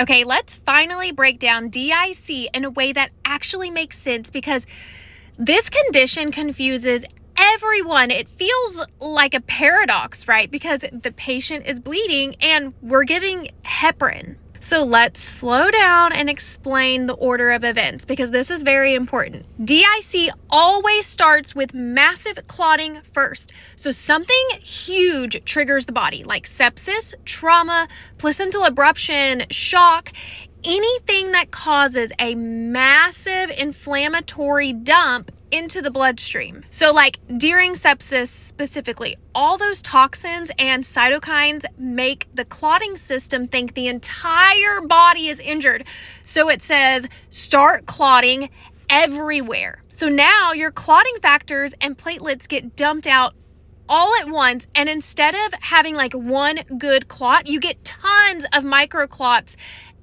Okay, let's finally break down DIC in a way that actually makes sense because this condition confuses everyone. It feels like a paradox, right? Because the patient is bleeding and we're giving heparin. So let's slow down and explain the order of events because this is very important. DIC always starts with massive clotting first. So something huge triggers the body like sepsis, trauma, placental abruption, shock, anything that causes a massive inflammatory dump into the bloodstream. So like during sepsis specifically, all those toxins and cytokines make the clotting system think the entire body is injured. So it says, start clotting everywhere. So now your clotting factors and platelets get dumped out all at once, and instead of having like one good clot, you get tons of microclots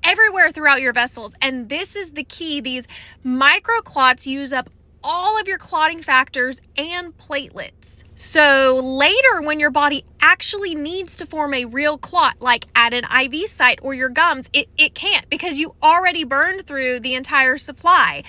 everywhere throughout your vessels. And this is the key. These microclots use up all of your clotting factors and platelets. So later when your body actually needs to form a real clot, like at an IV site or your gums, it can't because you already burned through the entire supply.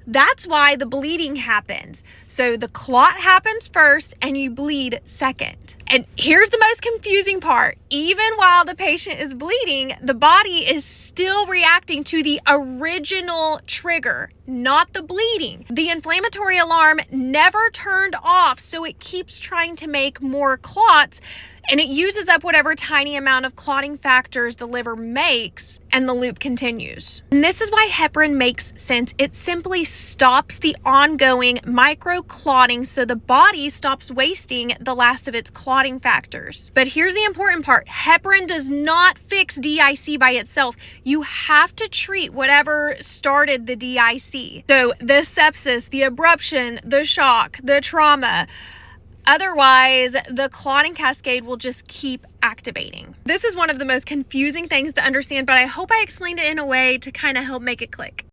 That's why the bleeding happens. So the clot happens first and you bleed second. And here's the most confusing part. Even while the patient is bleeding, the body is still reacting to the original trigger, not the bleeding. The inflammatory alarm never turned off, so it keeps trying to make more clots, and it uses up whatever tiny amount of clotting factors the liver makes, and the loop continues. And this is why heparin makes sense. It simply stops the ongoing microclotting so the body stops wasting the last of its clotting factors. But here's the important part. Heparin does not fix DIC by itself. You have to treat whatever started the DIC. So the sepsis, the abruption, the shock, the trauma. Otherwise, the clotting cascade will just keep activating. This is one of the most confusing things to understand, but I hope I explained it in a way to kind of help make it click.